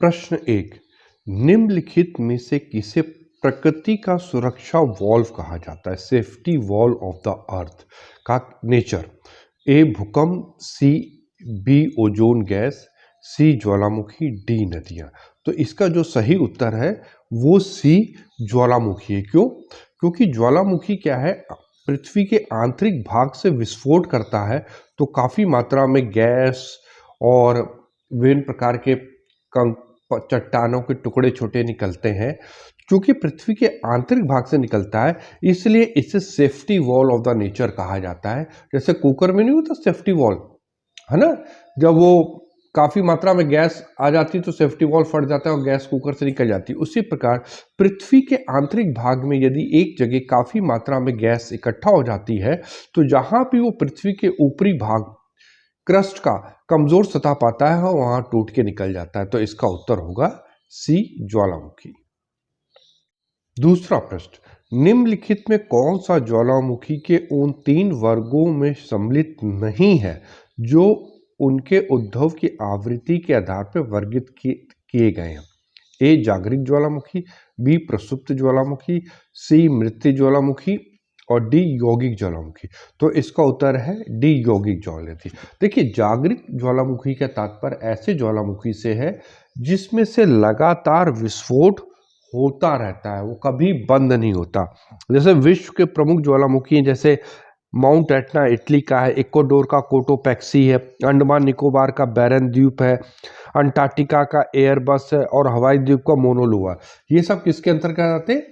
प्रश्न 1, निम्नलिखित में से किसे प्रकृति का सुरक्षा वॉल्व कहा जाता है? Safety wall of the earth का नेचर। ए भूकंप, सी बी ओजोन गैस, सी ज्वालामुखी, डी नदियां। तो इसका जो सही उत्तर है वो सी ज्वालामुखी है। क्यों? क्योंकि ज्वालामुखी क्या है, पृथ्वी के आंतरिक भाग से विस्फोट करता है तो काफी मात्रा में गैस और विभिन्न प्रकार के चट्टानों के टुकड़े छोटे निकलते हैं। क्योंकि पृथ्वी के आंतरिक भाग से निकलता है इसलिए इसे safety wall of the nature कहा जाता है। जैसे कुकर में नहीं होता सेफ्टी वॉल, है ना, जब वो काफी मात्रा में गैस आ जाती है तो सेफ्टी वॉल फट जाता है और गैस कुकर से निकल जाती है। उसी प्रकार पृथ्वी के आंतरिक भाग में यदि एक जगह काफी मात्रा में गैस इकट्ठा हो जाती है तो जहां भी वो पृथ्वी के ऊपरी भाग क्रस्ट का कमजोर सतह पाता है वहां टूट के निकल जाता है। तो इसका उत्तर होगा सी ज्वालामुखी। दूसरा प्रश्न, निम्नलिखित में कौन सा ज्वालामुखी के उन 3 वर्गों में सम्मिलित नहीं है जो उनके उद्भव की आवृत्ति के आधार पर वर्गित किए गए हैं? ए जागृत ज्वालामुखी, बी प्रसुप्त ज्वालामुखी, सी मृत्यु ज्वालामुखी और डी यौगिक ज्वालामुखी। तो इसका उत्तर है डी यौगिक ज्वालामुखी। देखिए, जागृत ज्वालामुखी का तात्पर्य ऐसे ज्वालामुखी से है जिसमें से लगातार विस्फोट होता रहता है, वो कभी बंद नहीं होता। जैसे विश्व के प्रमुख ज्वालामुखी हैं, जैसे माउंट एटना इटली का है, इक्वाडोर का कोटोपैक्सी है, अंडमान निकोबार का बैरन द्वीप है, अंटार्कटिका का एयरबस है और हवाई द्वीप का मोनोलोआ। ये सब किसके अंतर्गत आते हैं?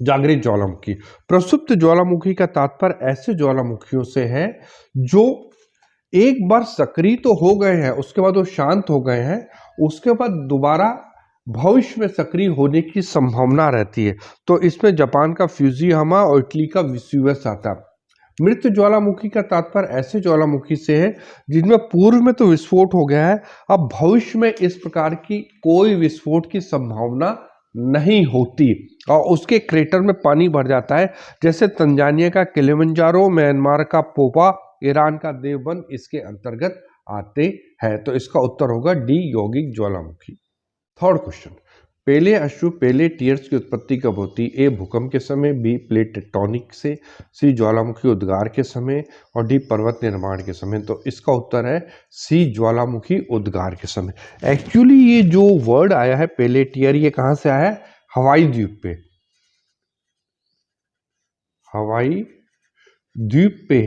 जागृत ज्वालामुखी। प्रसुप्त ज्वालामुखी का तात्पर्य ऐसे ज्वालामुखियों से है जो एक बार सक्रिय तो हो गए हैं, उसके बाद वो शांत हो गए हैं, उसके बाद दोबारा भविष्य में सक्रिय होने की संभावना रहती है। तो इसमें जापान का फ्यूजियामा और इटली का वेसुवियस आता है। मृत ज्वालामुखी का तात्पर्य ऐसे ज्वालामुखी से है जिनमें पूर्व में तो विस्फोट हो गया है, अब भविष्य में इस प्रकार की कोई विस्फोट की संभावना नहीं होती और उसके क्रेटर में पानी भर जाता है। जैसे तंजानिया का किलिमंजारो, म्यांमार का पोपा, ईरान का देवबंद इसके अंतर्गत आते हैं। तो इसका उत्तर होगा डी यौगिक ज्वालामुखी। थर्ड क्वेश्चन, पेले अश्रु पेले टीयर्स की उत्पत्ति कब होती? ए भूकंप के समय, बी प्लेट टेक्टोनिक से, सी ज्वालामुखी उद्गार के समय और डी पर्वत निर्माण के समय। तो इसका उत्तर है सी ज्वालामुखी उद्गार के समय। एक्चुअली ये जो वर्ड आया है पेले टीयर, ये कहां से आया है? हवाई द्वीप पे। हवाई द्वीप पे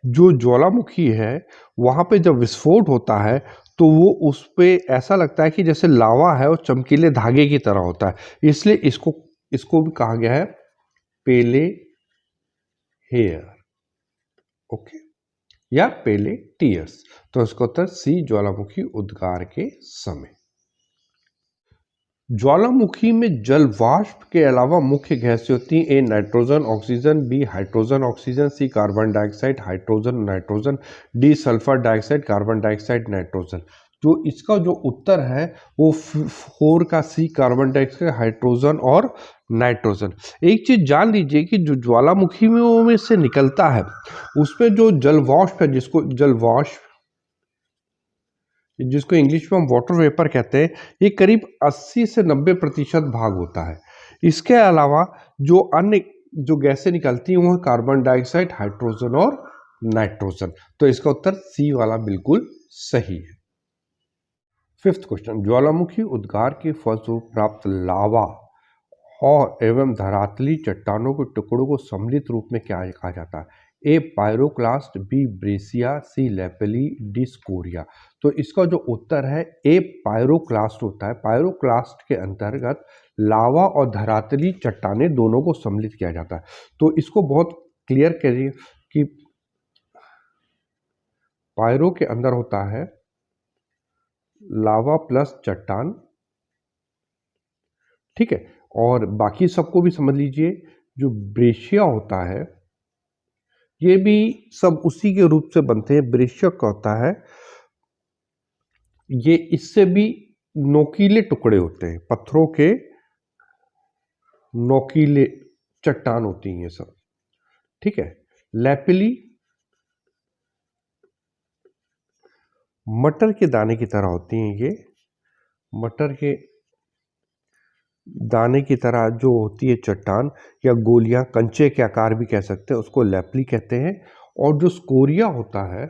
जो ज्वालामुखी है वहां पे जब विस्फोट होता है तो वो उस पे ऐसा लगता है कि जैसे लावा है और चमकीले धागे की तरह होता है, इसलिए इसको भी कहा गया है पेले हेयर, ओके, या पेले टीयर्स। तो इसका उत्तर सी ज्वालामुखी उद्गार के समय। ज्वालामुखी में जल वाष्प के अलावा मुख्य गैसें होती हैं। A nitrogen oxygen, B hydrogen oxygen, C carbon dioxide hydrogen nitrogen, D sulphur dioxide carbon dioxide nitrogen. जो इसका जो उत्तर है वो 4 का सी कार्बन डाइऑक्साइड हाइड्रोजन और नाइट्रोजन। एक चीज जान लीजिए कि जो ज्वालामुखी में से निकलता है उसमें जो जल वाष्प है, जिसको इंग्लिश में हम वाटर वेपर कहते हैं, ये करीब 80 से 90% भाग होता है। इसके अलावा जो अन्य जो गैसें निकलती हैं वह कार्बन डाइऑक्साइड, हाइड्रोजन और नाइट्रोजन। तो इसका उत्तर सी वाला बिल्कुल सही है। फिफ्थ क्वेश्चन, ज्वालामुखी उद्गार के फलस्वरूप प्राप्त लावा और एवं धरातली चट्टानों के टुकड़ों को सम्मिलित रूप में क्या कहा जाता है? ए पायरोक्लास्ट, बी ब्रेसिया, सी लेपेली, डी स्कोरिया। तो इसका जो उत्तर है ए पायरोक्लास्ट होता है। पायरोक्लास्ट के अंतर्गत लावा और धरातली चट्टाने दोनों को सम्मिलित किया जाता है। तो इसको बहुत क्लियर करिए कि पायरो के अंदर होता है लावा प्लस चट्टान, ठीक है, और बाकी सबको भी समझ लीजिए। जो ब्रेशिया होता है ये भी सब उसी के रूप से बनते हैं। ब्रेशिया का होता है ये इससे भी नोकीले टुकड़े होते हैं, पत्थरों के नोकीले चट्टान होती हैं ये सब, ठीक है। लैपिली मटर के दाने की तरह होती हैं ये, मटर के दाने की तरह जो होती है चट्टान या गोलियां, कंचे के आकार भी कह सकते हैं, उसको लैपली कहते हैं। और जो स्कोरिया होता है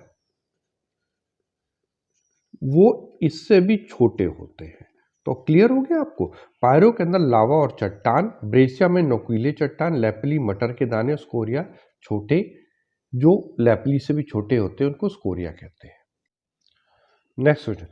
वो इससे भी छोटे होते हैं। तो क्लियर हो गया आपको। पायरो के अंदर लावा और चट्टान, ब्रेसिया में नोकीले चट्टान, लैपली मटर के दाने, स्कोरिया छोटे, जो लैपली से भी छोटे होते हैं उनको स्कोरिया कहते हैं। नेक्स्ट क्वेश्चन,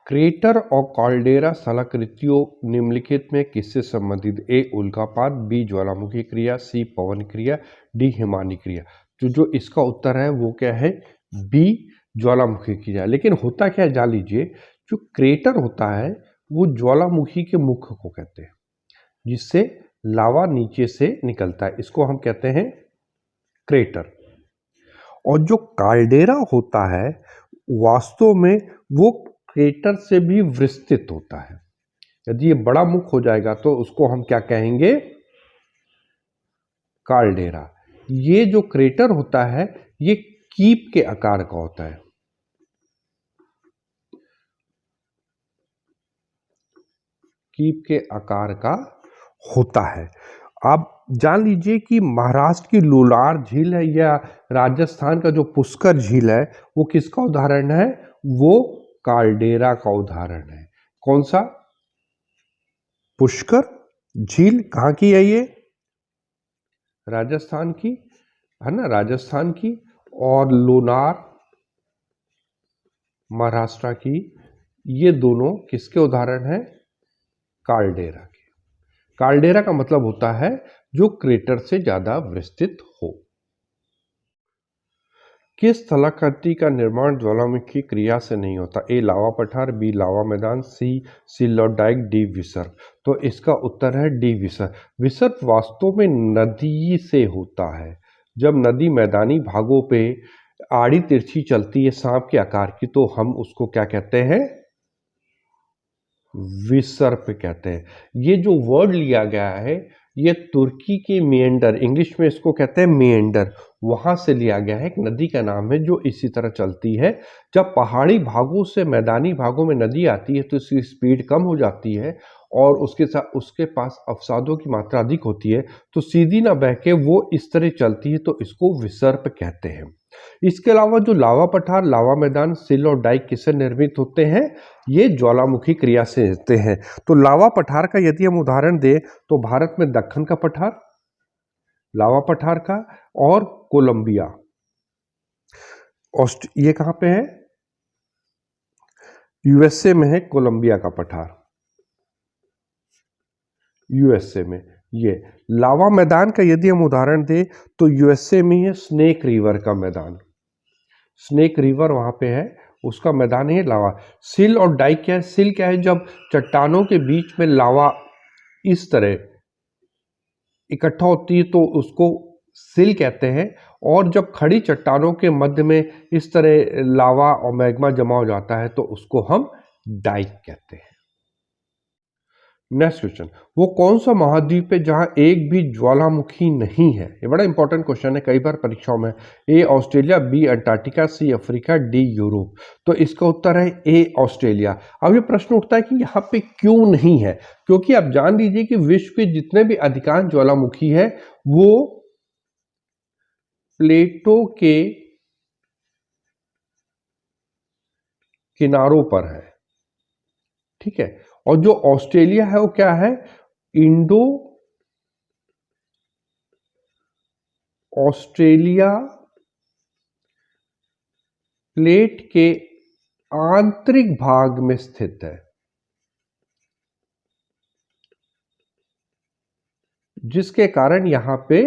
क्रेटर और कॉल्डेरा स्थलाकृतियों निम्नलिखित में किससे संबंधित? ए उल्कापात, बी ज्वालामुखी क्रिया, सी पवन क्रिया, डी हिमानी क्रिया। तो जो इसका उत्तर है वो क्या है? बी ज्वालामुखी क्रिया। लेकिन होता क्या है जान लीजिए, जो क्रेटर होता है वो ज्वालामुखी के मुख को कहते हैं, जिससे लावा नीचे से निकलता है, इसको हम कहते हैं क्रेटर। और जो काल्डेरा होता है वास्तव में वो क्रेटर से भी विस्तृत होता है। यदि ये बड़ा मुख हो जाएगा तो उसको हम क्या कहेंगे? काल्डेरा। ये जो क्रेटर होता है ये कीप के आकार का होता है। कीप के आकार का होता है। आप जान लीजिए कि महाराष्ट्र की लोलार झील है या राजस्थान का जो पुष्कर झील है वो किसका उदाहरण है? वो काल्डेरा का उदाहरण है। कौन सा? पुष्कर झील कहाँ की है? ये राजस्थान की है ना, राजस्थान की। और लोनार महाराष्ट्र की। ये दोनों किसके उदाहरण हैं? काल्डेरा के। काल्डेरा का मतलब होता है जो क्रेटर से ज्यादा विस्तृत हो। किस स्थलाकृति का निर्माण ज्वालामुखी क्रिया से नहीं होता? ए लावा पठार, बी लावा मैदान, सी सिलोडाइक, डी विसर्प। तो इसका उत्तर है डी विसर्प। विसर्प वास्तव में नदी से होता है। जब नदी मैदानी भागों पे आड़ी तिरछी चलती है सांप के आकार की तो हम उसको क्या कहते हैं? विसर्प कहते हैं। ये जो वर्ड लिया गया है ये तुर्की के मेंडर, इंग्लिश में इसको कहते हैं मेंडर, वहां से लिया गया है। एक नदी का नाम है जो इसी तरह चलती है। जब पहाड़ी भागों से मैदानी भागों में नदी आती है तो इसकी स्पीड कम हो जाती है और उसके साथ उसके पास अवसादों की मात्रा अधिक होती है, तो सीधी ना बह के वो इस तरह चलती है, तो इसको विसर्प कहते हैं। इसके अलावा जो लावा पठार, लावा मैदान, सिल और डाइक किससे निर्मित होते हैं? ये ज्वालामुखी क्रिया से होते हैं। तो लावा पठार का यदि हम उदाहरण दें तो भारत में दक्कन का पठार, लावा पठार का, और कोलंबिया। ये कहां पे है? यूएसए में है कोलंबिया का पठार, यूएसए में। ये लावा मैदान का यदि हम उदाहरण दें तो यूएसए में है स्नेक रिवर का मैदान, स्नेक रिवर वहां पे है, उसका मैदान है लावा। सिल और डाइक क्या है? सिल क्या है? जब चट्टानों के बीच में लावा इस तरह इकट्ठा होती है तो उसको सिल कहते हैं। और जब खड़ी चट्टानों के मध्य में इस तरह लावा और मैग्मा जमा हो जाता है तो उसको हम डाइक कहते हैं। नेक्स्ट क्वेश्चन, वो कौन सा महाद्वीप है जहां एक भी ज्वालामुखी नहीं है? ये बड़ा इंपॉर्टेंट क्वेश्चन है, कई बार परीक्षाओं में। A Australia, B Antarctica, C Africa, D Europe. तो इसका उत्तर है ए ऑस्ट्रेलिया। अब ये प्रश्न उठता है कि यहाँ पे क्यों नहीं है? क्योंकि आप जान लीजिए कि विश्व के जितने भी अधिकांश ज्वालामुखी है वो प्लेटों के किनारों पर है, ठीक है। और जो ऑस्ट्रेलिया है वो क्या है? इंडो ऑस्ट्रेलिया प्लेट के आंतरिक भाग में स्थित है, जिसके कारण यहां पे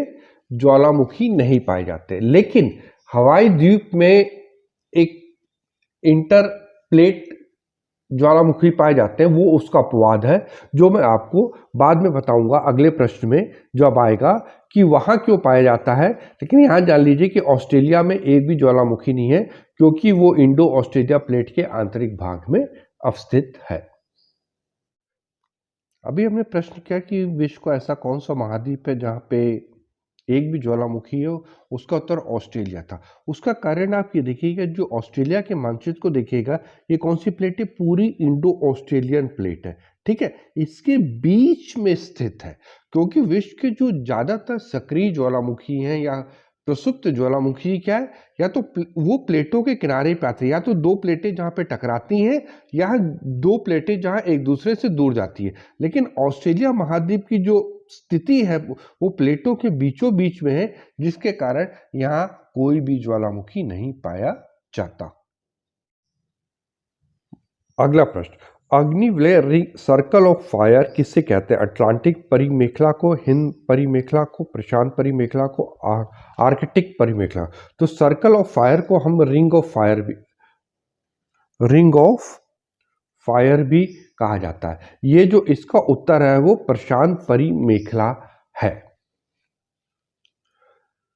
ज्वालामुखी नहीं पाए जाते। लेकिन हवाई द्वीप में एक इंटर प्लेट ज्वालामुखी पाए जाते हैं, वो उसका अपवाद है, जो मैं आपको बाद में बताऊंगा अगले प्रश्न में जब आएगा कि वहां क्यों पाया जाता है। लेकिन यहां जान लीजिए कि ऑस्ट्रेलिया में एक भी ज्वालामुखी नहीं है क्योंकि वो इंडो ऑस्ट्रेलिया प्लेट के आंतरिक भाग में अवस्थित है। अभी हमने प्रश्न किया कि विश्व का ऐसा कौन सा महाद्वीप है जहां पे एक भी ज्वालामुखी है, उसका उत्तर ऑस्ट्रेलिया था। उसका कारण आप ये देखिएगा, जो ऑस्ट्रेलिया के मानचित्र को देखिएगा, ये कौन सी प्लेट है? पूरी इंडो ऑस्ट्रेलियन प्लेट है, ठीक है। इसके बीच में स्थित है, क्योंकि विश्व के जो ज्यादातर सक्रिय ज्वालामुखी हैं या प्रसुप्त ज्वालामुखी क्या है, या तो वो प्लेटों के किनारे पे आते हैं, या तो दो प्लेटें जहां पे टकराती हैं, या दो प्लेटें जहां एक दूसरे से दूर जाती है। लेकिन ऑस्ट्रेलिया महाद्वीप की जो स्थिति है वो प्लेटों के बीचों बीच में है, जिसके कारण यहां कोई भी ज्वालामुखी नहीं पाया जाता। अगला प्रश्न, अग्निवलय रिंग सर्कल ऑफ फायर किससे कहते हैं? अटलांटिक परिमेखला को, हिंद परिमेखला को, प्रशांत परिमेखला को, आर्कटिक परिमेखला? तो सर्कल ऑफ फायर को हम रिंग ऑफ फायर भी कहा जाता है। ये जो इसका उत्तर है वो प्रशांत परिमेखला है।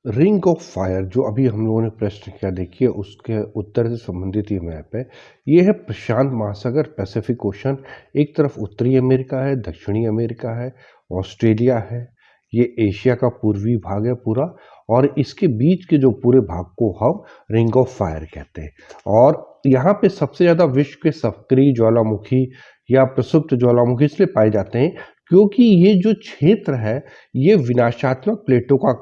रिंग ऑफ फायर जो अभी हम लोगों ने प्रश्न किया, देखिए उसके उत्तर से संबंधित ये मैप है। ये है प्रशांत महासागर, पैसिफिक ओशन। एक तरफ उत्तरी अमेरिका है, दक्षिणी अमेरिका है, ऑस्ट्रेलिया है। ये एशिया का पूर्वी भाग है पूरा, और इसके बीच के जो पूरे भाग को हम रिंग ऑफ फायर कहते हैं। और यहाँ पे सबसे ज़्यादा विश्व के सक्रिय ज्वालामुखी या प्रसुप्त ज्वालामुखी इसलिए पाए जाते हैं क्योंकि ये जो क्षेत्र है ये विनाशात्मक प्लेटों का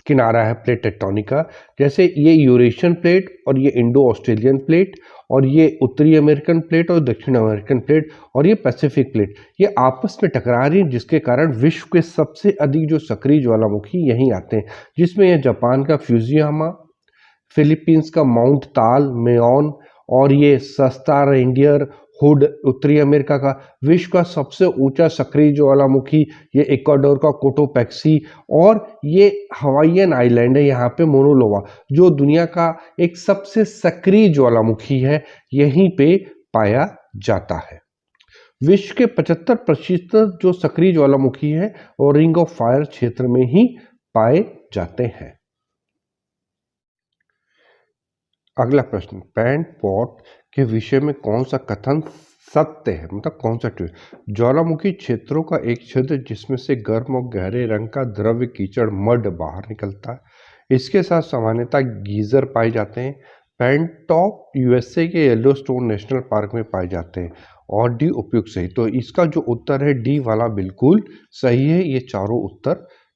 किनारा है, प्लेट टेक्टोनिका। जैसे ये यूरेशियन प्लेट और ये इंडो ऑस्ट्रेलियन प्लेट, और ये उत्तरी अमेरिकन प्लेट और दक्षिण अमेरिकन प्लेट, और ये पैसिफिक प्लेट, ये आपस में टकरा रही हैं, जिसके कारण विश्व के सबसे अधिक जो सक्रिय ज्वालामुखी यहीं आते हैं, जिसमें ये जापान का फ्यूजियामा, फिलीपींस का माउंट ताल मेओन, और ये सस्ता रेंडियर हुड उत्तरी अमेरिका का। विश्व का सबसे ऊंचा सक्रिय ज्वालामुखी ये इक्वाडोर का कोटोपैक्सी, और ये हवाईयन आइलैंड है यहाँ पे मोनोलोवा, जो दुनिया का एक सबसे सक्रिय ज्वालामुखी है, यहीं पे पाया जाता है। विश्व के 75% जो सक्रिय ज्वालामुखी है और रिंग ऑफ फायर क्षेत्र में ही पाए जाते हैं। अगला प्रश्न, पैंट पॉट के विषय में कौन सा कथन सत्य है, मतलब कौन सा ट्रू? ज्वालामुखी क्षेत्रों का एक क्षेत्र जिसमें से गर्म और गहरे रंग का द्रव्य कीचड़ मड बाहर निकलता है। इसके साथ सामान्यतः गीजर पाए जाते हैं। पैंटॉप यूएसए के येलोस्टोन नेशनल पार्क में पाए जाते हैं। और डी उपयुक्त सही, तो इसका जो उत्तर है डी वाला बिल्कुल सही है। ये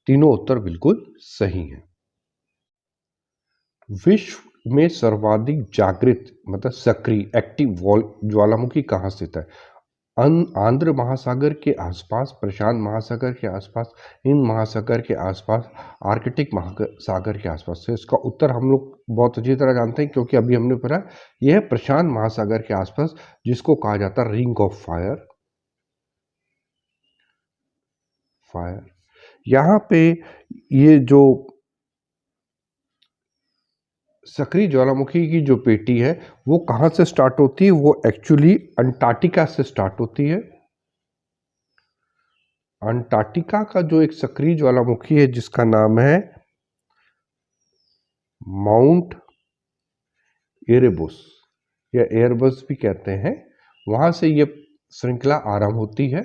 तीनों उत्तर बिल्कुल सही हैं। विश्व में सर्वाधिक जागृत मतलब सक्रिय एक्टिव ज्वालामुखी कहाँ स्थित है? आंध्र महासागर के आसपास, प्रशांत महासागर के आसपास, हिंद महासागर के आसपास, आर्कटिक महासागर के आसपास। तो इसका उत्तर हम लोग बहुत अच्छी तरह जानते हैं क्योंकि अभी हमने पढ़ा, यह है प्रशांत महासागर के आसपास, जिसको कहा जाता है रिंग ऑफ फायर। यहाँ पे ये जो सक्रिय ज्वालामुखी की जो पेटी है वो कहाँ से स्टार्ट होती है? वो एक्चुअली अंटार्कटिका से स्टार्ट होती है। अंटार्कटिका का जो एक सक्रिय ज्वालामुखी है जिसका नाम है माउंट एरेबस या एयरबस भी कहते हैं, वहां से ये श्रृंखला आरंभ होती है।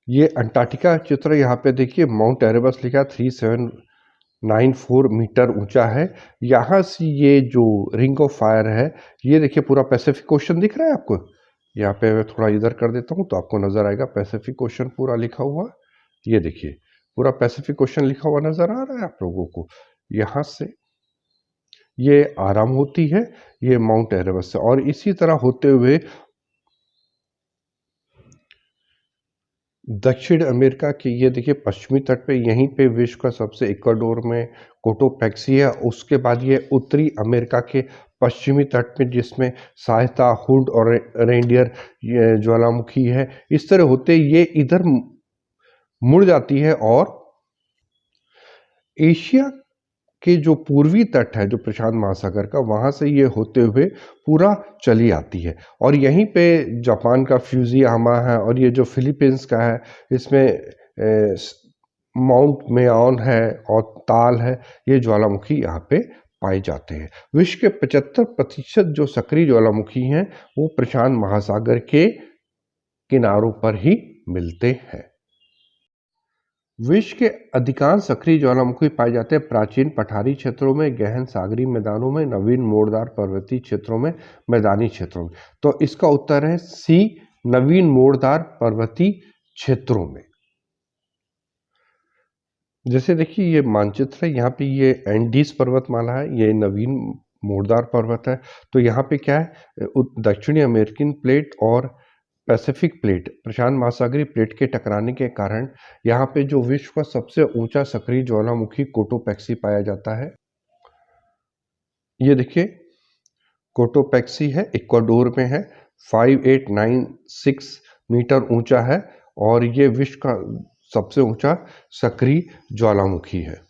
ये अंटार्कटिका चित्र यहाँ पे देखिए, माउंट एरेबस लिखा 3794 मीटर ऊंचा है। यहाँ से ये जो रिंग ऑफ फायर है, ये देखिए पूरा पैसिफिक ओशन दिख रहा है आपको। यहाँ पे मैं थोड़ा इधर कर देता हूँ तो आपको नजर आएगा पैसिफिक ओशन पूरा लिखा हुआ। ये देखिए पूरा पैसिफिक ओशन लिखा हुआ नजर आ रहा है आप लोगों को। यहाँ से ये आरंभ होती है, ये माउंट एरेबस से, और इसी तरह होते हुए दक्षिण अमेरिका के ये देखिए पश्चिमी तट पे, यहीं पे विश्व का सबसे, इक्वाडोर में कोटोपैक्सी है। उसके बाद ये उत्तरी अमेरिका के पश्चिमी तट में जिसमें सहायता हुड और रेंडियर ज्वालामुखी है। इस तरह होते ये इधर मुड़ जाती है और एशिया के जो पूर्वी तट है जो प्रशांत महासागर का, वहां से ये होते हुए पूरा चली आती है। और यहीं पे जापान का फ्यूजियामा है, और ये जो फिलीपींस का है इसमें माउंट मेओन है और ताल है, ये ज्वालामुखी यहाँ पे पाए जाते हैं। विश्व के 75% जो सक्रिय ज्वालामुखी हैं वो प्रशांत महासागर के किनारों पर ही मिलते हैं। विश्व के अधिकांश सक्रिय ज्वालामुखी पाए जाते हैं प्राचीन पठारी क्षेत्रों में, गहन सागरीय मैदानों में, नवीन मोड़दार पर्वतीय क्षेत्रों में, मैदानी क्षेत्रों में। तो इसका उत्तर है सी, नवीन मोड़दार पर्वतीय क्षेत्रों में। जैसे देखिए ये मानचित्र है, यहाँ पे ये एंडीज पर्वतमाला है, ये नवीन मोड़दार पर्वत है। तो यहाँ पे क्या है, दक्षिणी अमेरिकन प्लेट और पैसिफिक प्लेट, प्रशांत महासागरीय प्लेट के टकराने के कारण यहाँ पे जो विश्व का सबसे ऊंचा सक्रिय ज्वालामुखी कोटोपैक्सी पाया जाता है। ये देखिए कोटोपैक्सी है, इक्वाडोर में है, 5896 मीटर ऊंचा है और ये विश्व का सबसे ऊंचा सक्रिय ज्वालामुखी है।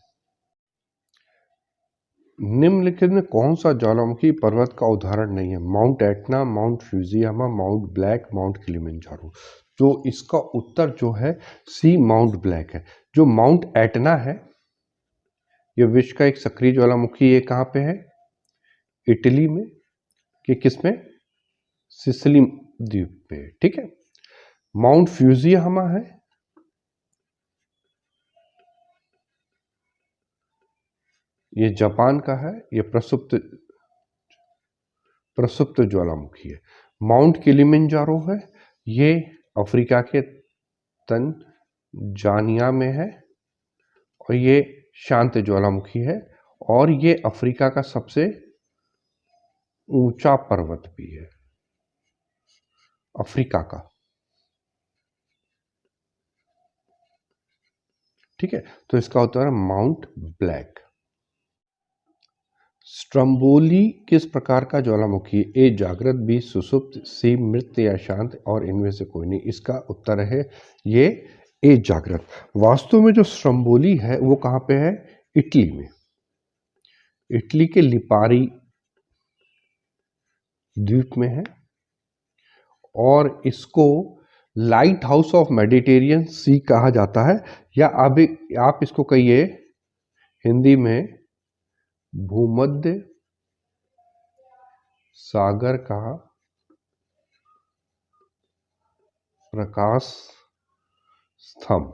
निम्नलिखित में कौन सा ज्वालामुखी पर्वत का उदाहरण नहीं है? Mount Etna, mount Fujiyama, mount black, mount Kilimanjaro. जो इसका उत्तर जो है सी, माउंट ब्लैक है। जो माउंट एटना है ये विश्व का एक सक्रिय ज्वालामुखी, ये कहाँ पे है? इटली में, कि किसमें? सिसिली द्वीप पे, ठीक है। माउंट फ्यूजियामा है, ये जापान का है, ये प्रसुप्त ज्वालामुखी है। माउंट किलिमंजारो है, ये अफ्रीका के तंजानिया में है और ये शांत ज्वालामुखी है और ये अफ्रीका का सबसे ऊंचा पर्वत भी है, अफ्रीका का, ठीक है। तो इसका उत्तर है माउंट ब्लैक। स्ट्रम्बोली किस प्रकार का ज्वालामुखी? ए जागृत, बी सुषुप्त, सी मृत या शांत और इनमें से कोई नहीं। इसका उत्तर है ये ए जागृत। वास्तव में जो स्ट्रम्बोली है वो कहाँ पे है? इटली में, इटली के लिपारी द्वीप में है और इसको लाइट हाउस ऑफ मेडिटेरियन सी कहा जाता है, या आप इसको कहिए हिंदी में भूमध्य सागर का प्रकाश स्तंभ,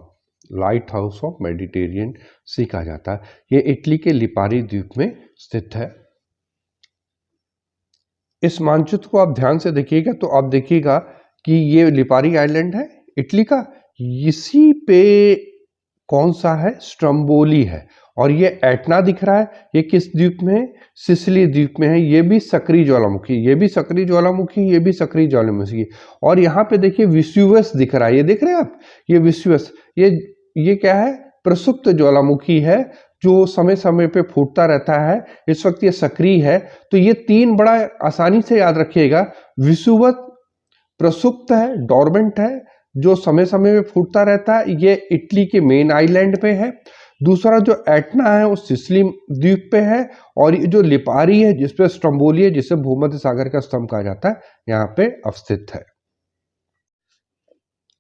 लाइट हाउस ऑफ मेडिटेरियन सी कहा जाता है। ये इटली के लिपारी द्वीप में स्थित है। इस मानचित्र को आप ध्यान से देखिएगा तो आप देखिएगा कि ये लिपारी आइलैंड है इटली का, इसी पे कौन सा है? स्ट्रम्बोली है। और ये एटना दिख रहा है, ये किस द्वीप में है? सिसिली द्वीप में है। ये भी सक्रिय ज्वालामुखी, ये भी सक्रिय ज्वालामुखी, ये भी सक्रिय ज्वालामुखी। और यहाँ पे देखिए विस्युवस दिख रहा है, ये देख रहे हैं आप, ये विस्युवस, ये क्या है? प्रसुप्त ज्वालामुखी है जो समय समय पे फूटता रहता है। इस वक्त ये सक्रिय है। तो ये तीन बड़ा आसानी से याद रखिएगा, विषुवत, प्रसुप्त है, डॉर्मेंट है, जो समय समय में फूटता रहता है, ये इटली के मेन आइलैंड पे है। दूसरा जो एटना है वो सिसिली द्वीप पे है और ये जो लिपारी है जिसपे स्ट्रम्बोली है, जिसे भूमध्य सागर का स्तंभ कहा जाता है, यहाँ पे अवस्थित है।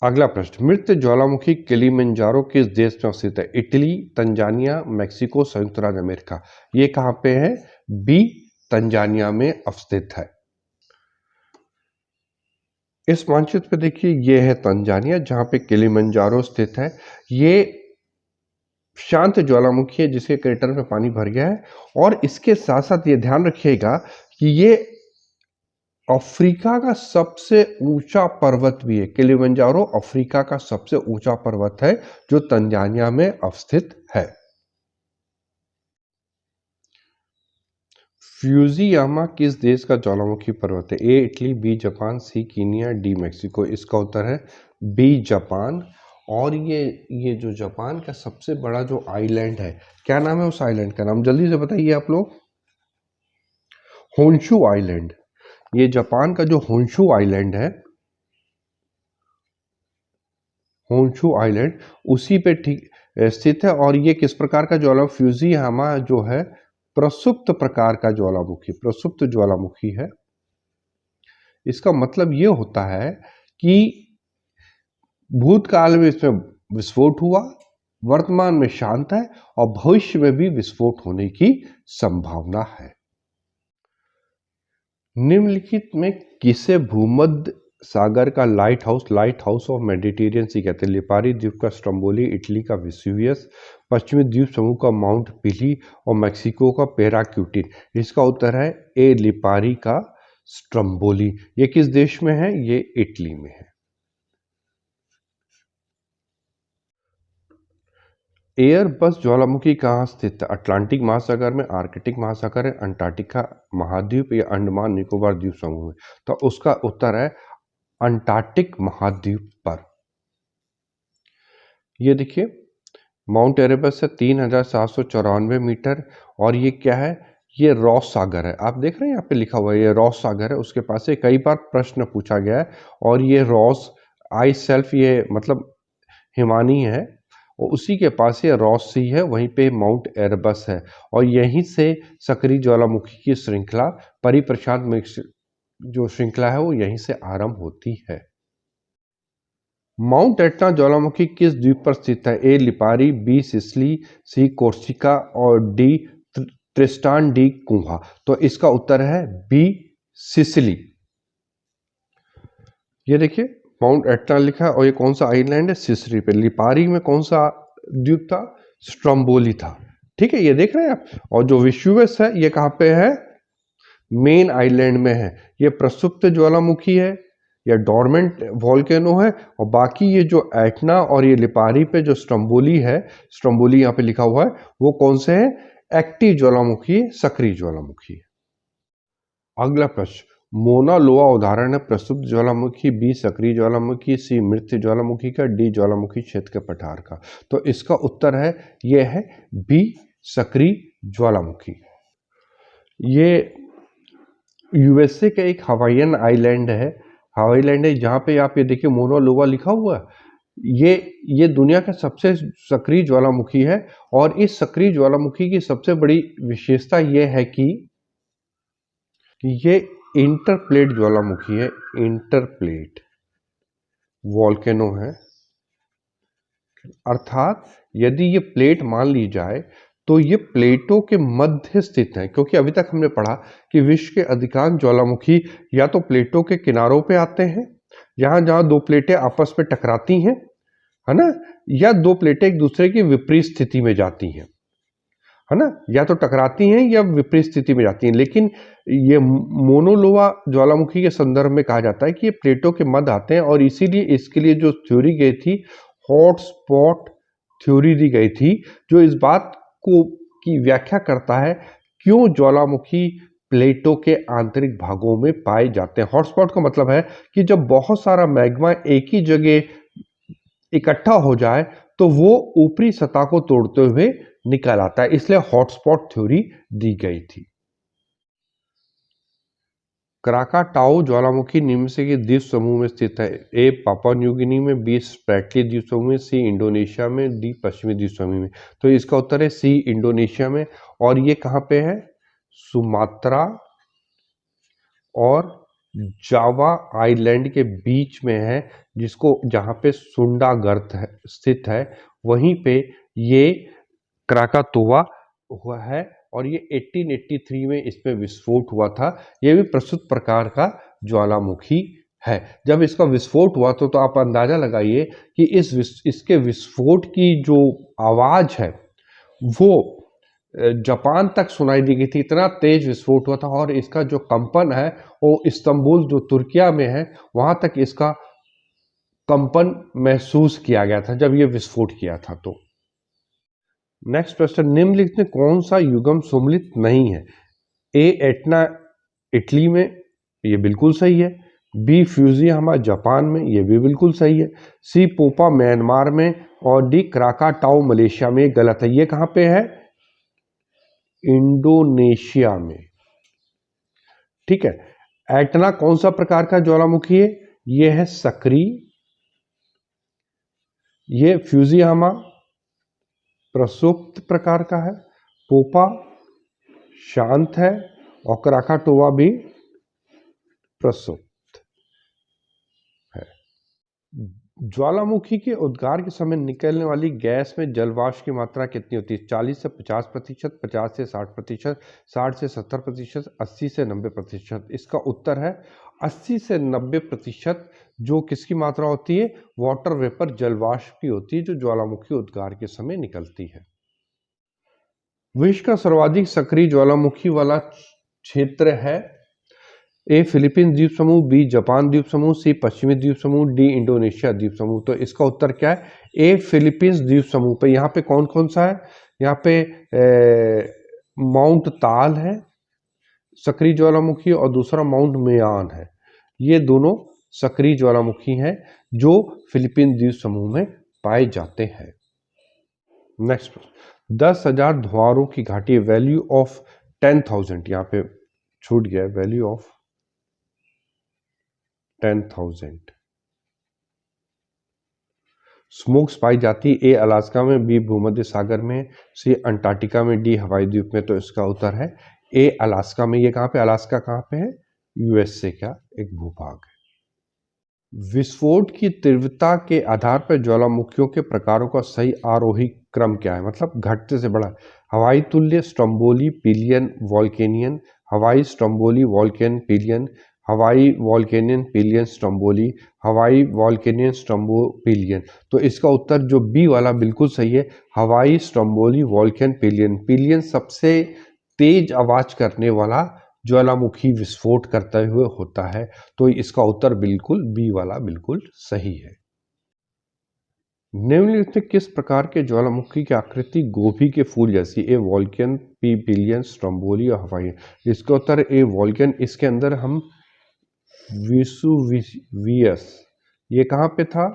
अगला प्रश्न, मृत ज्वालामुखी किलिमंजारो किस देश में अवस्थित है? इटली, तंजानिया, मैक्सिको, संयुक्त राज्य अमेरिका। ये कहाँ पे है? बी, तंजानिया में अवस्थित है। इस मानचित्र पे देखिए ये है तंजानिया जहां पे किलिमंजारो स्थित है। ये शांत ज्वालामुखी है जिसके क्रेटर में पानी भर गया है और इसके साथ साथ ये ध्यान रखिएगा कि ये अफ्रीका का सबसे ऊंचा पर्वत भी है। किलिमंजारो अफ्रीका का सबसे ऊंचा पर्वत है जो तंजानिया में अवस्थित है। फ्यूजियामा किस देश का ज्वालामुखी पर्वत है? A Italy, B Japan, C Kenya, D Mexico. इसका उत्तर है बी जापान। और ये जो जापान का सबसे बड़ा जो आइलैंड है, क्या नाम है उस आइलैंड का? नाम जल्दी से बताइए आप लोग। Honshu island. ये जापान का जो होन्शु आइलैंड है, होन्शु आइलैंड उसी पे ठीक स्थित है। और ये किस प्रकार का ज्वालामुखी? फ्यूजियामा जो है प्रसुप्त प्रकार का ज्वालामुखी, प्रसुप्त ज्वालामुखी है। इसका मतलब ये होता है कि भूतकाल में इसमें विस्फोट हुआ, वर्तमान में शांत है और भविष्य में भी विस्फोट होने की संभावना है। निम्नलिखित में किसे भूमध्य सागर का लाइट हाउस ऑफ मेडिटेरियन सी कहते हैं। लिपारी द्वीप का स्ट्रोम्बोली, इटली का वेसुवियस, पश्चिमी द्वीप समूह का माउंट पिली और मैक्सिको का पेराक्यूटिन। इसका उत्तर है ए लिपारी का स्ट्रोम्बोली। ये किस देश में है? ये इटली में है। एयरबस ज्वालामुखी कहाँ स्थित है? अटलांटिक महासागर में, आर्कटिक महासागर है, अंटार्कटिका महाद्वीप या अंडमान निकोबार द्वीप समूह में। तो उसका उत्तर है अंटार्कटिक महाद्वीप पर। ये देखिए माउंट एरेबस है 3794 मीटर और ये क्या है? ये रॉस सागर है। आप देख रहे हैं यहाँ पे लिखा हुआ है ये रॉस सागर है। उसके पास से कई बार प्रश्न पूछा गया है और ये रॉस आई सेल्फ ये मतलब हिमानी है और उसी के पास ये रॉस सी है, वहीं पे माउंट एरेबस है और यहीं से सक्रिय ज्वालामुखी की श्रृंखला परिप्रशांत में जो श्रृंखला है वो यहीं से आरंभ होती है। माउंट एटना ज्वालामुखी किस द्वीप पर स्थित है? ए लिपारी, बी सिसिली, सी कोर्सिका और डी ट्रिस्टान डी कुंभा। तो इसका उत्तर है बी सिसिली। ये देखिए माउंट एटना लिखा है और ये कौन सा आइलैंड है? सिसिली पे। लिपारी में कौन सा द्वीप था? स्ट्रोम्बोली था। ठीक है, ये देख रहे हैं आप। और जो वेसुवियस है ये कहाँ पे है? मेन आइलैंड में है। ये प्रसुप्त ज्वालामुखी है या डोरमेंट वॉल्केनो है और बाकी ये जो एटना और ये लिपारी पे जो स्ट्रोम्बोली है, स्ट्रोम्बोली यहाँ पे लिखा हुआ है, वो कौन से है? एक्टिव ज्वालामुखी, सक्रिय ज्वालामुखी। अगला प्रश्न, मोना लोआ उदाहरण है प्रसुप्त ज्वालामुखी, बी सक्रिय ज्वालामुखी, सी मृत ज्वालामुखी का, डी ज्वालामुखी क्षेत्र के पठार का। तो इसका उत्तर है ये है बी सक्रिय ज्वालामुखी। ये यूएसए का एक हवाईयन आइलैंड है, हवाई लैंड है, जहाँ पे आप ये देखिए मोना लोआ लिखा हुआ है। ये दुनिया का सबसे सक्रिय ज्वालामुखी है और इस सक्रिय ज्वालामुखी की सबसे बड़ी विशेषता ये है कि ये इंटरप्लेट ज्वालामुखी है। इंटरप्लेट वॉल्केनो है, अर्थात यदि ये प्लेट मान ली जाए तो ये प्लेटों के मध्य स्थित है, क्योंकि अभी तक हमने पढ़ा कि विश्व के अधिकांश ज्वालामुखी या तो प्लेटों के किनारों पे आते हैं, जहां जहां दो प्लेटें आपस में टकराती हैं, है ना, या दो प्लेटें एक दूसरे की विपरीत स्थिति में जाती हैं, है ना, या तो टकराती हैं या विपरीत स्थिति में जाती हैं। लेकिन ये मोनोलोआ ज्वालामुखी के संदर्भ में कहा जाता है कि ये प्लेटों के मध्य आते हैं और इसीलिए इसके लिए जो थ्योरी गई थी, हॉट स्पॉट थ्योरी दी गई थी, जो इस बात को की व्याख्या करता है क्यों ज्वालामुखी प्लेटों के आंतरिक भागों में पाए जाते हैं। हॉटस्पॉट का मतलब है कि जब बहुत सारा मैग्मा एक ही जगह इकट्ठा हो जाए तो वो ऊपरी सतह को तोड़ते हुए निकल आता है, इसलिए हॉटस्पॉट थ्योरी दी गई थी। क्राकाटाओ ज्वालामुखी निम्न से के द्वीप समूह में स्थित है? ए पापुआ न्यू गिनी में, बी स्प्रैटली द्वीप समूह में, सी इंडोनेशिया में, डी पश्चिमी द्वीप समूह में। तो इसका उत्तर है सी इंडोनेशिया में। और ये कहाँ पे है? सुमात्रा और जावा आइलैंड के बीच में है, जिसको जहाँ पे सुंडा गर्त है स्थित है, वहीं पे ये क्राकातोआ हुआ है और ये 1883 में इसमें विस्फोट हुआ था। ये भी प्रस्तुत प्रकार का ज्वालामुखी है। जब इसका विस्फोट हुआ तो आप अंदाजा लगाइए कि इसके विस्फोट की जो आवाज है वो जापान तक सुनाई दी गई थी, इतना तेज विस्फोट हुआ था। और इसका जो कंपन है वो इस्तांबुल जो तुर्किया में है वहां तक इसका कंपन महसूस किया गया था जब ये विस्फोट किया था। तो नेक्स्ट प्रश्न, निम्नलिखित में कौन सा युगम सम्मिलित नहीं है? ए एटना इटली में, ये बिल्कुल सही है। बी फ्यूजियामा जापान में, ये भी बिल्कुल सही है। सी पोपा म्यांमार में और डी क्राकाटाओ मलेशिया में, गलत है। ये कहां पे है? इंडोनेशिया में। ठीक है, एटना कौन सा प्रकार का ज्वालामुखी है? ये है सक्रिय। ये फ्यूजियामा प्रसुप्त प्रकार का है। पोपा शांत है और क्राकाटोआ भी प्रसुप्त है। ज्वालामुखी के उद्गार के समय निकलने वाली गैस में जलवाष्प की मात्रा कितनी होती है? 40 से 50%, 50 से 60%, 60 से 70%, 80 से 90%। इसका उत्तर है 80 से 90% जो किसकी मात्रा होती है, वाटर वेपर जलवाष्प की होती है, जो ज्वालामुखी उद्गार के समय निकलती है। विश्व का सर्वाधिक सक्रिय ज्वालामुखी वाला क्षेत्र है ए फिलीपींस द्वीप समूह, बी जापान द्वीप समूह, सी पश्चिमी द्वीप समूह, डी इंडोनेशिया द्वीप समूह। तो इसका उत्तर क्या है, ए फिलीपींस द्वीप समूह पे। यहाँ पे कौन कौन सा है, यहाँ पे माउंट ताल है सक्रिय ज्वालामुखी, और दूसरा माउंट मेयान है। ये दोनों सक्रिय ज्वालामुखी हैं जो फिलीपींस द्वीप समूह में पाए जाते हैं। नेक्स्ट, 10,000 धुआरों की घाटी, वैल्यू ऑफ 10,000, यहाँ पे छूट गया, वैल्यू ऑफ 10,000 स्मोक्स पाई जाती, ए अलास्का में, बी भूमध्य सागर में, सी अंटार्कटिका में, डी हवाई द्वीप में। तो इसका उत्तर है ए अलास्का में। ये कहाँ पे, अलास्का कहाँ पे है, यूएसए का एक भूभाग है। विस्फोट की तीव्रता के आधार पर ज्वालामुखियों के प्रकारों का सही आरोही क्रम क्या है, मतलब घटते से बड़ा। हवाई तुल्य, स्ट्रोम्बोली, पिलियन, वॉल्केनियन, हवाई स्ट्रोम्बोली, वॉल्केन, पिलियन, हवाई वॉल्केनियन, पिलियन, स्ट्रोम्बोली, हवाई वॉल्केनियन, स्ट्रोम्बो, पिलियन। तो इसका उत्तर जो बी वाला बिल्कुल सही है, हवाई स्ट्रोम्बोली, वॉल्केन, पिलियन। पिलियन सबसे तेज आवाज करने वाला ज्वालामुखी विस्फोट करते हुए होता है। तो इसका उत्तर बिल्कुल बी वाला बिल्कुल सही है। निम्नलिखित में किस प्रकार के ज्वालामुखी की आकृति गोभी के फूल जैसी, ए वॉल्केन, बी पिलियन, स्ट्रोम्बोली और हवाई। इसका उत्तर ए वॉल्केन। इसके अंदर हम वेसुवियस, ये कहाँ पे था,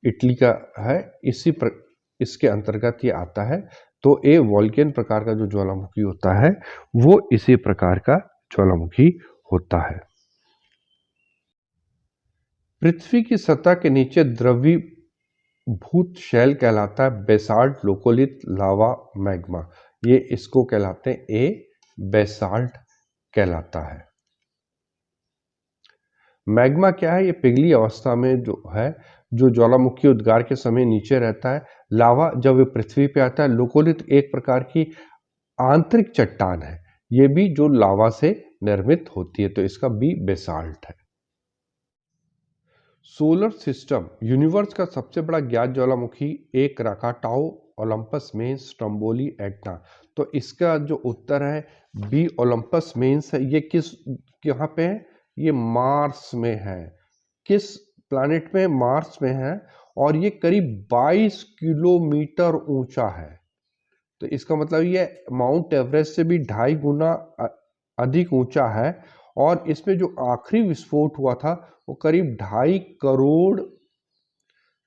इटली का है, इसके अंतर्गत ये आता है। तो ए वॉल्केन प्रकार का जो ज्वालामुखी होता है वो इसी प्रकार का ज्वालामुखी होता है। पृथ्वी की सतह के नीचे द्रवीभूत शैल कहलाता है बेसाल्ट, लोकोलिथ, लावा, मैग्मा। ये इसको कहलाते हैं ए बेसाल्ट कहलाता है। मैग्मा क्या है, ये पिघली अवस्था में जो है, जो ज्वालामुखी उद्गार के समय नीचे रहता है। लावा जब ये पृथ्वी पे आता है। लोकोलिथ एक प्रकार की आंतरिक चट्टान है, ये भी जो लावा से निर्मित होती है। तो इसका बी बेसाल्ट है। सोलर सिस्टम यूनिवर्स का सबसे बड़ा ज्ञात ज्वालामुखी, A Krakatoa, Olympus Mons, Stromboli, Etna. तो इसका जो उत्तर है बी ओलंपस मेंस है। ये किस, कहाँ पे है, ये मार्स में है। किस प्लैनेट में, मार्स में है, और ये करीब 22 किलोमीटर ऊंचा है। तो इसका मतलब ये माउंट एवरेस्ट से भी 2.5 गुना अधिक ऊंचा है। और इसमें जो आखिरी विस्फोट हुआ था वो करीब 2.5 करोड़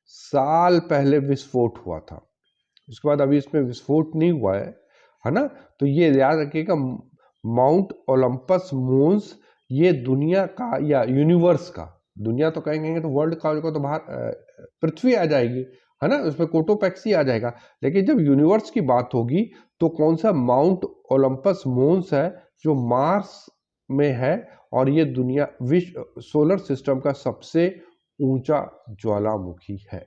साल पहले विस्फोट हुआ था। उसके बाद अभी इसमें विस्फोट नहीं हुआ है ना। तो ये याद रखिएगा, माउंट ओलंपस मोन्स ये दुनिया का या यूनिवर्स का, दुनिया तो कहेंगे तो वर्ल्ड का तो बाहर पृथ्वी आ जाएगी, है ना, उसमें कोटोपैक्सी आ जाएगा। लेकिन जब यूनिवर्स की बात होगी तो कौन सा माउंट ओलंपस मोन्स है जो मार्स में है, और ये दुनिया विश्व सोलर सिस्टम का सबसे ऊंचा ज्वालामुखी है।